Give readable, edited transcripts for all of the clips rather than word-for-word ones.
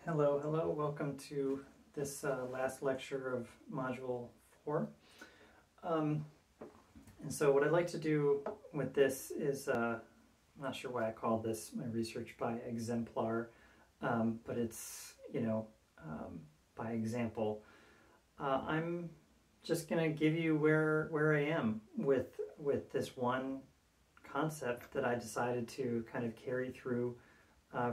Hello, hello. Welcome to this last lecture of Module 4. And so what I'd like to do with this is, I'm not sure why I called this my research by exemplar, but it's, by example. I'm just going to give you where I am with this one concept that I decided to kind of carry through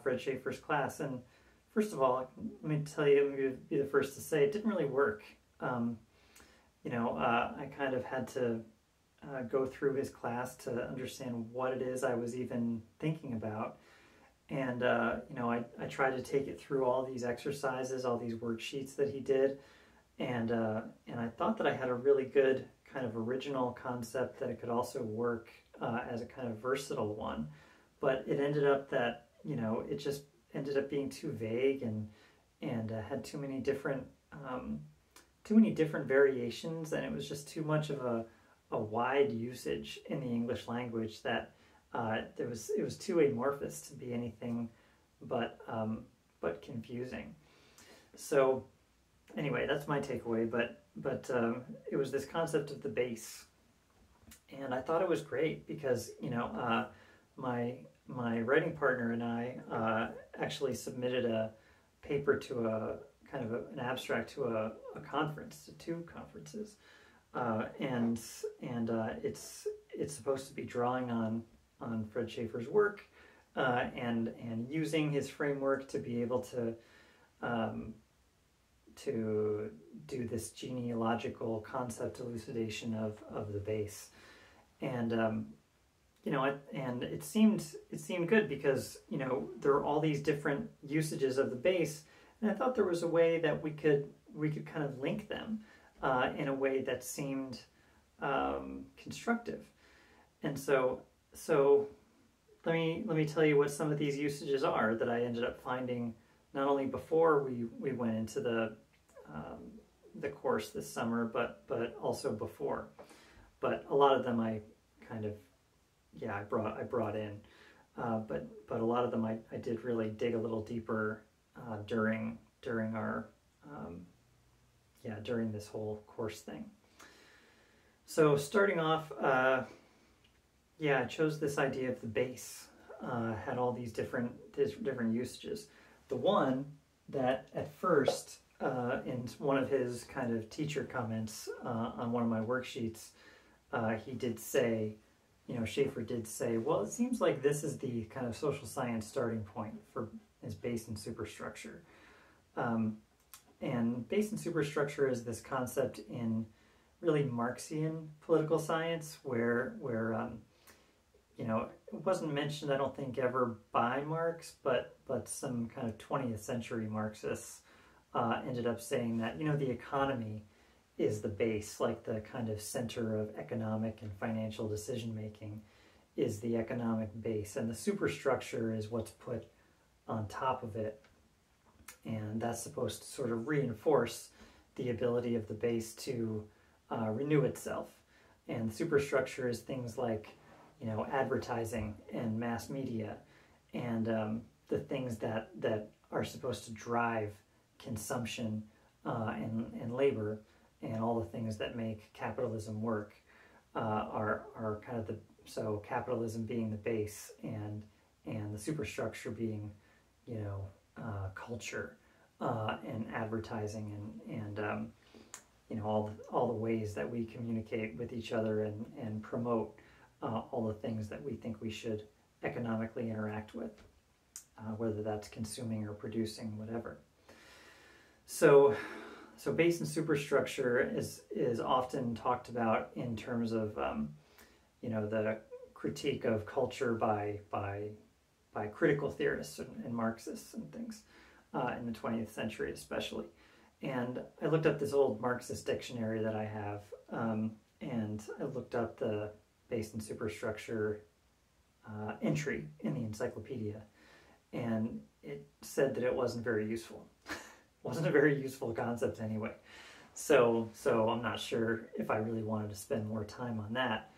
Fred Schaefer's class. And first of all, let me be the first to say it didn't really work. I kind of had to go through his class to understand what it is I was even thinking about. And, I tried to take it through all these exercises, all these worksheets that he did. And I thought that I had a really good kind of original concept that it could also work as a kind of versatile one. But it ended up that, it just ended up being too vague and had too many different variations, and it was just too much of a wide usage in the English language that it was too amorphous to be anything but confusing. So anyway, that's my takeaway. But it was this concept of the base, and I thought it was great because my writing partner and I actually submitted a paper to an abstract to a conference, to two conferences, and it's supposed to be drawing on Fred Schaefer's work and using his framework to be able to do this genealogical concept elucidation of the base. And and it seemed good because there are all these different usages of the base, and I thought there was a way that we could kind of link them in a way that seemed constructive. And so let me tell you what some of these usages are that I ended up finding not only before we went into the course this summer, but also before. But a lot of them I kind of I brought in, but a lot of them I did really dig a little deeper during our during this whole course thing. So starting off, I chose this idea of the base. Had all these different usages. The one that at first in one of his kind of teacher comments on one of my worksheets, he did say, Schaefer did say, well, it seems like this is the kind of social science starting point for his base and superstructure. And base and superstructure is this concept in really Marxian political science where it wasn't mentioned, I don't think, ever by Marx, but some kind of 20th century Marxists ended up saying that, the economy is the base, like the kind of center of economic and financial decision making is the economic base, and the superstructure is what's put on top of it, and that's supposed to sort of reinforce the ability of the base to renew itself. And the superstructure is things like advertising and mass media and the things that are supposed to drive consumption and labor, and all the things that make capitalism work are kind of so capitalism being the base and the superstructure being culture and advertising and all the ways that we communicate with each other and promote all the things that we think we should economically interact with, whether that's consuming or producing, whatever. So base and superstructure is often talked about in terms of the critique of culture by critical theorists and Marxists and things in the 20th century especially. And I looked up this old Marxist dictionary that I have, and I looked up the base and superstructure entry in the encyclopedia, and it said that it wasn't very useful. Wasn't a very useful concept anyway. So I'm not sure if I really wanted to spend more time on that.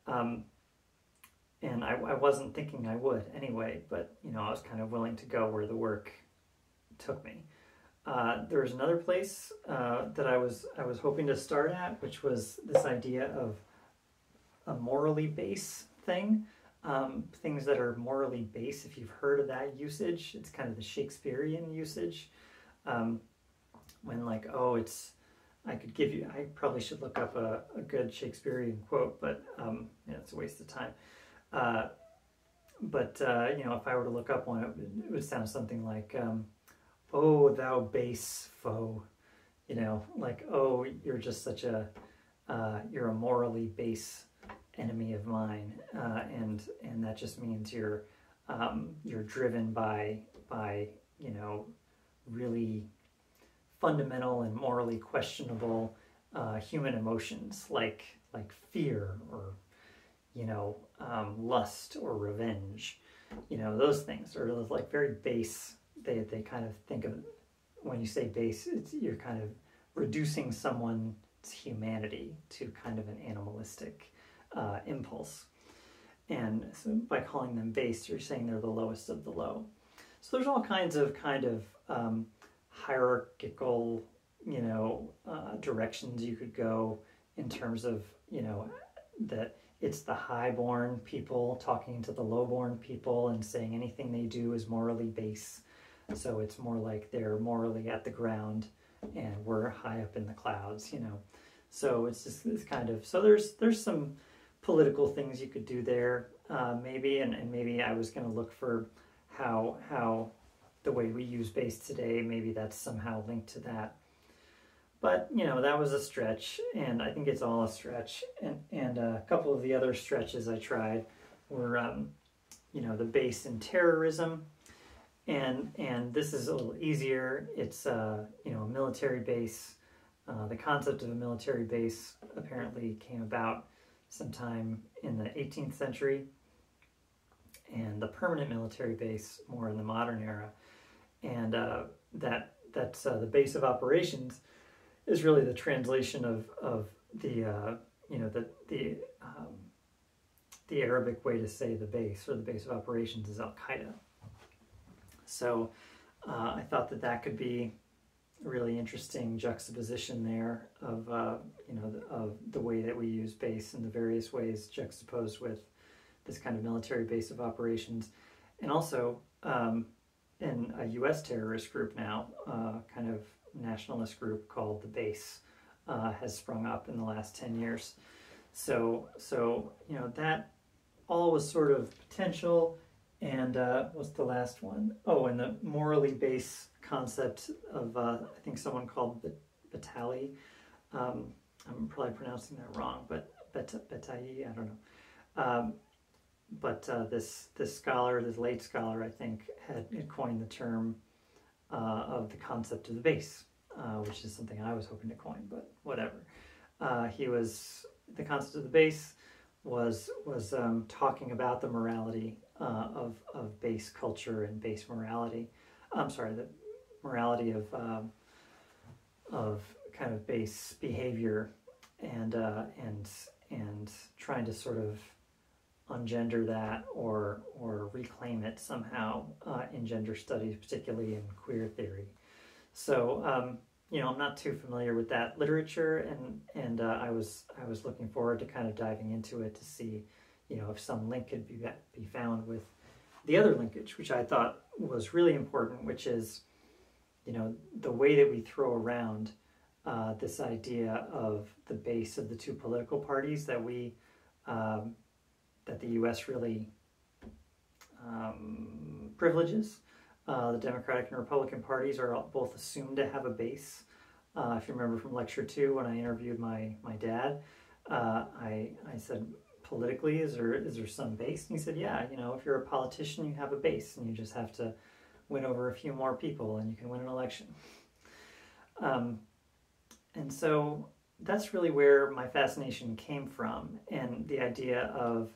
And I wasn't thinking I would anyway, but I was kind of willing to go where the work took me. There was another place that I was hoping to start at, which was this idea of a morally base thing. Things that are morally base, if you've heard of that usage, it's kind of the Shakespearean usage. When like, oh, it's, I could give you, I probably should look up a good Shakespearean quote, but yeah, it's a waste of time. You know, if I were to look up one, it would sound something like, oh, thou base foe, you know, like, oh, you're just such a, you're a morally base enemy of mine, and that just means you're driven by you know, really fundamental and morally questionable human emotions like fear or, you know, lust or revenge, you know, those things are like very base. They kind of think of, when you say base, you're kind of reducing someone's humanity to kind of an animalistic impulse. And so by calling them base, you're saying they're the lowest of the low. So there's all kinds of hierarchical, you know, directions you could go in terms of, you know, that it's the highborn people talking to the lowborn people and saying anything they do is morally base. So it's more like they're morally at the ground and we're high up in the clouds, you know. So it's just this kind of, so there's some political things you could do there, maybe, and maybe I was going to look for how the way we use base today, maybe that's somehow linked to that. But, you know, that was a stretch, and I think it's all a stretch. And a couple of the other stretches I tried were, you know, the base in terrorism. And this is a little easier. It's, you know, a military base. The concept of a military base apparently came about sometime in the 18th century, and the permanent military base more in the modern era. And that's the base of operations is really the translation of the you know, the Arabic way to say the base, or the base of operations, is Al-Qaeda. So I thought that could be a really interesting juxtaposition there of you know, of the way that we use base in the various ways juxtaposed with this kind of military base of operations. And also in a U.S. terrorist group now, kind of nationalist group called the Base, has sprung up in the last 10 years. So you know, that all was sort of potential. And what's the last one? Oh, and the morally base concept of, I think someone called Vitali. I'm probably pronouncing that wrong, but Bataille, I don't know. This scholar, this late scholar, I think, had coined the term of the concept of the base, which is something I was hoping to coin, but whatever. The concept of the base was talking about the morality of base culture and base morality. I'm sorry, the morality of kind of base behavior, and trying to sort of ungender that or reclaim it somehow in gender studies, particularly in queer theory. So you know, I'm not too familiar with that literature, and I was looking forward to kind of diving into it to see, you know, if some link could be found with the other linkage, which I thought was really important, which is, you know, the way that we throw around this idea of the base of the two political parties that we that the U.S. really privileges. The Democratic and Republican parties are both assumed to have a base. If you remember from lecture 2, when I interviewed my dad, I said, politically, is there some base? And he said, yeah, you know, if you're a politician, you have a base, and you just have to win over a few more people, and you can win an election. And so that's really where my fascination came from, and the idea of,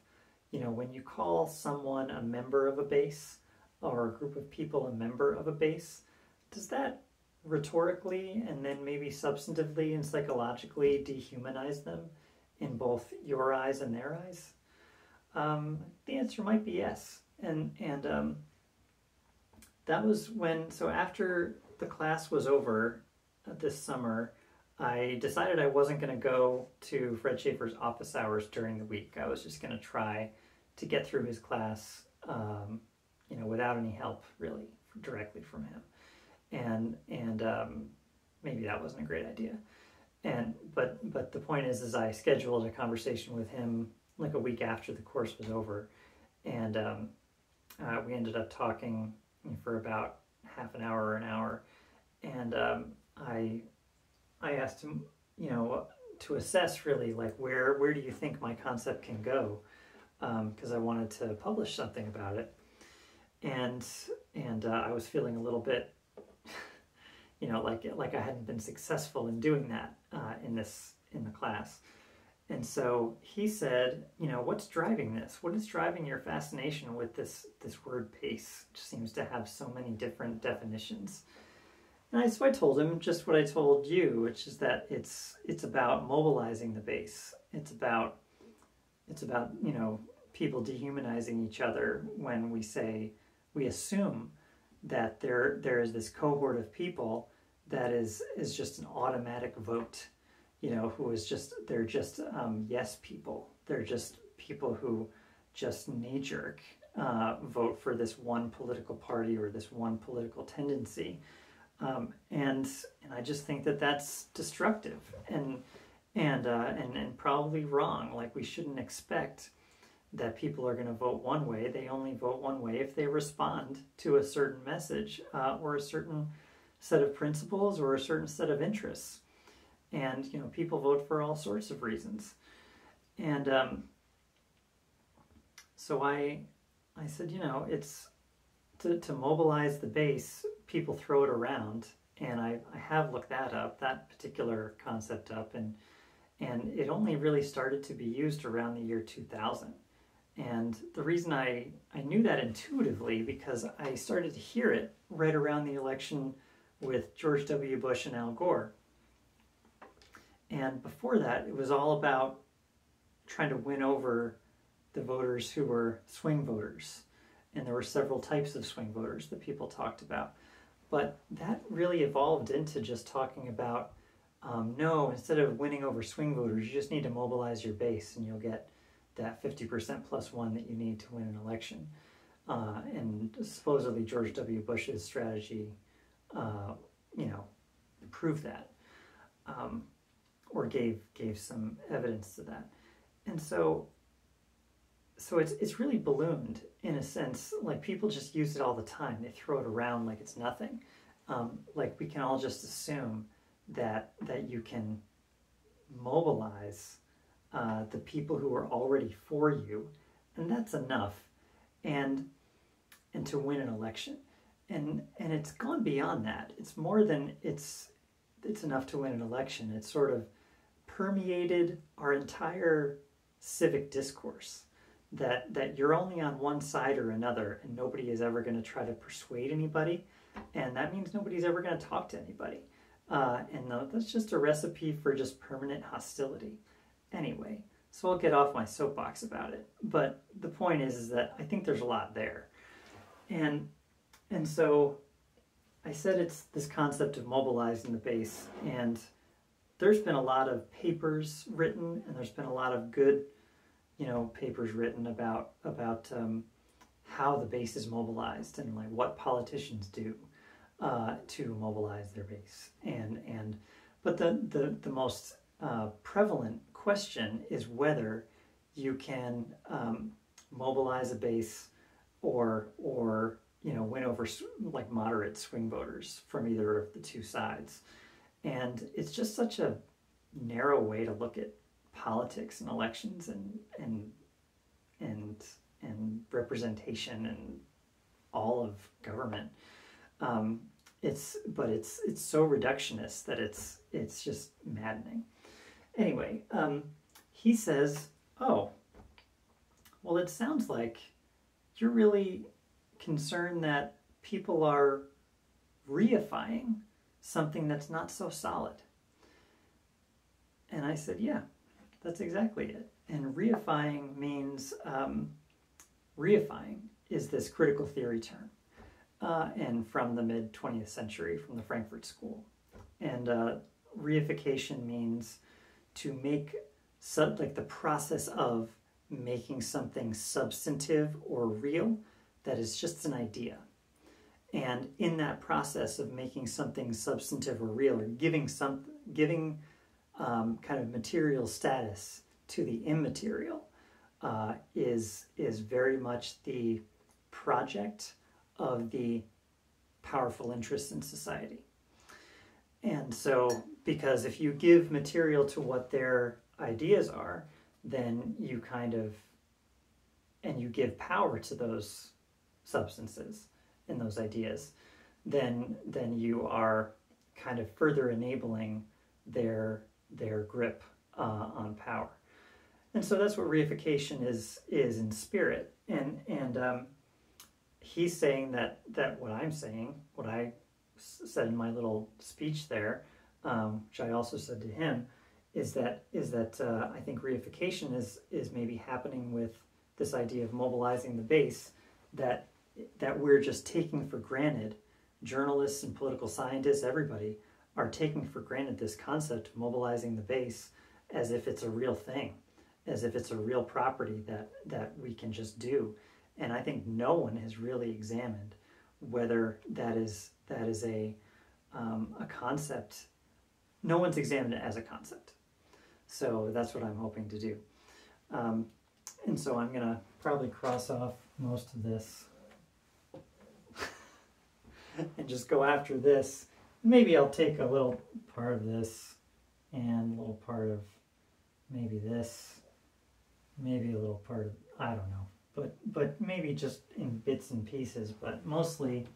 you know, when you call someone a member of a base, or a group of people a member of a base, does that rhetorically and then maybe substantively and psychologically dehumanize them in both your eyes and their eyes? The answer might be yes. And that was when, so after the class was over this summer, I decided I wasn't going to go to Fred Schaefer's office hours during the week. I was just going to try to get through his class, without any help really directly from him. And maybe that wasn't a great idea. But the point is I scheduled a conversation with him like a week after the course was over, and we ended up talking for about half an hour or an hour, and I asked him, to assess really like where do you think my concept can go, because I wanted to publish something about it, and I was feeling a little bit, like I hadn't been successful in doing that in the class. And so he said, what's driving this? What is driving your fascination with this word pace, which seems to have so many different definitions? And so I told him just what I told you, which is that it's about mobilizing the base. It's about people dehumanizing each other when we assume that there is this cohort of people that is just an automatic vote, they're just yes people. They're just people who just knee-jerk vote for this one political party or this one political tendency. And I just think that that's destructive and probably wrong. Like, we shouldn't expect that people are going to vote one way. They only vote one way if they respond to a certain message or a certain set of principles or a certain set of interests. And people vote for all sorts of reasons. And so I said, it's to mobilize the base. People throw it around, and I have looked that particular concept up, and it only really started to be used around the year 2000. And the reason I knew that intuitively, because I started to hear it right around the election with George W. Bush and Al Gore. And before that, it was all about trying to win over the voters who were swing voters. And there were several types of swing voters that people talked about. But that really evolved into just talking about, no, instead of winning over swing voters, you just need to mobilize your base and you'll get that 50% plus one that you need to win an election. And supposedly George W. Bush's strategy, proved that, or gave some evidence to that. And so it's really ballooned in a sense. Like, people just use it all the time. They throw it around like it's nothing. Like, we can all just assume that you can mobilize the people who are already for you, and that's enough, and to win an election. And it's gone beyond that. It's more than it's enough to win an election. It's sort of permeated our entire civic discourse, that you're only on one side or another, and nobody is ever going to try to persuade anybody, and that means nobody's ever going to talk to anybody. And that's just a recipe for just permanent hostility. Anyway, so I'll get off my soapbox about it, but the point is that I think there's a lot there. And so I said it's this concept of mobilizing the base, and there's been a lot of papers written, and there's been a lot of good papers written about how the base is mobilized and like what politicians do to mobilize their base. But the most prevalent question is whether you can mobilize a base or win over like moderate swing voters from either of the two sides. And it's just such a narrow way to look at politics and elections and representation and all of government. It's so reductionist that it's just maddening. Anyway, he says, "Oh, well, it sounds like you're really concerned that people are reifying something that's not so solid." And I said, "Yeah, that's exactly it." And reifying means, reifying is this critical theory term. and from the mid-20th century from the Frankfurt School. And reification means to make, like the process of making something substantive or real that is just an idea. And in that process of making something substantive or real, or giving kind of material status to the immaterial, is very much the project of the powerful interests in society. And so, because if you give material to what their ideas are, then you and you give power to those substances and those ideas, then you are kind of further enabling their grip on power. And so that's what reification is in spirit. And he's saying that what I'm saying, what I said in my little speech there, which I also said to him, is that I think reification is maybe happening with this idea of mobilizing the base, that we're just taking for granted. Journalists and political scientists, everybody, are taking for granted this concept of mobilizing the base as if it's a real thing, as if it's a real property that we can just do. And I think no one has really examined whether that is a concept. No one's examined it as a concept. So that's what I'm hoping to do. And so I'm going to probably cross off most of this and just go after this. Maybe I'll take a little part of this and a little part of maybe this, maybe a little part of, I don't know, but maybe just in bits and pieces, but mostly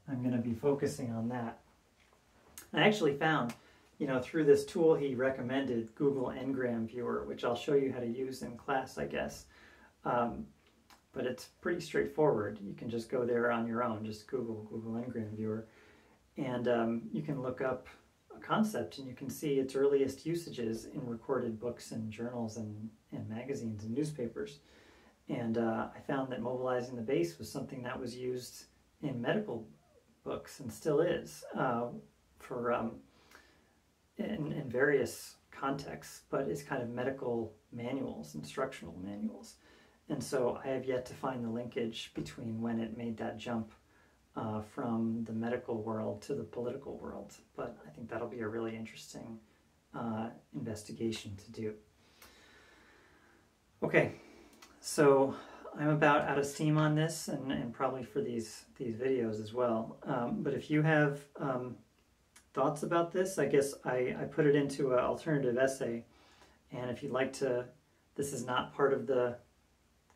I'm going to be focusing on that. I actually found, through this tool he recommended, Google Ngram Viewer, which I'll show you how to use in class, I guess. But it's pretty straightforward. You can just go there on your own, just Google Ngram Viewer, and you can look up a concept and you can see its earliest usages in recorded books and journals and magazines and newspapers. And I found that mobilizing the base was something that was used in medical books and still is for in various contexts, but it's kind of medical manuals, instructional manuals. And so I have yet to find the linkage between when it made that jump from the medical world to the political world. But I think that'll be a really interesting investigation to do. Okay, so I'm about out of steam on this, and probably for these videos as well. But if you have thoughts about this, I guess I put it into an alternative essay. And if you'd like to, this is not part of the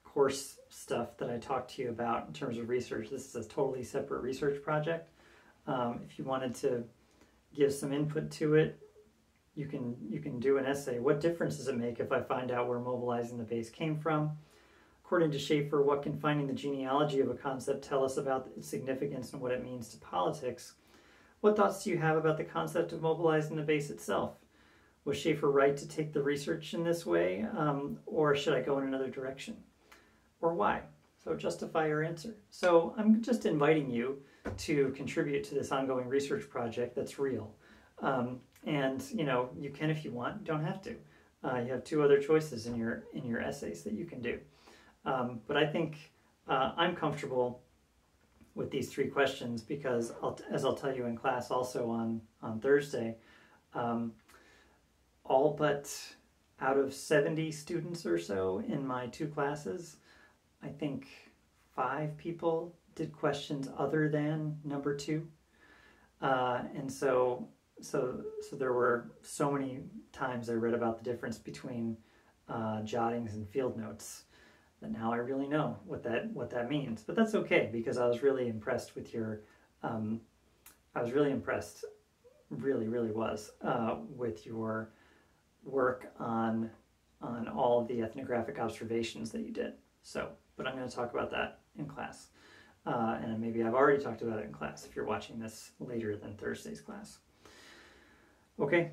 course stuff that I talked to you about in terms of research. This is a totally separate research project. If you wanted to give some input to it, you can do an essay. What difference does it make if I find out where mobilizing the base came from? According to Schaefer, what can finding the genealogy of a concept tell us about its significance and what it means to politics? What thoughts do you have about the concept of mobilizing the base itself? Was Schaefer right to take the research in this way, or should I go in another direction? Or why? So justify your answer. So I'm just inviting you to contribute to this ongoing research project that's real. And you can if you want, you don't have to. You have two other choices in your essays that you can do. But I think I'm comfortable with these three questions because, as I'll tell you in class also on Thursday, all but out of 70 students or so in my two classes, I think 5 people did questions other than number 2. And so there were so many times I read about the difference between jottings and field notes that now I really know what that means. But that's okay, because I was really impressed with your, really was, with your work on all of the ethnographic observations that you did. So, but I'm going to talk about that in class. And maybe I've already talked about it in class if you're watching this later than Thursday's class. Okay,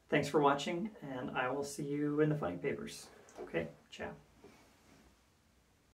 thanks for watching, and I will see you in the finding papers. Okay, ciao.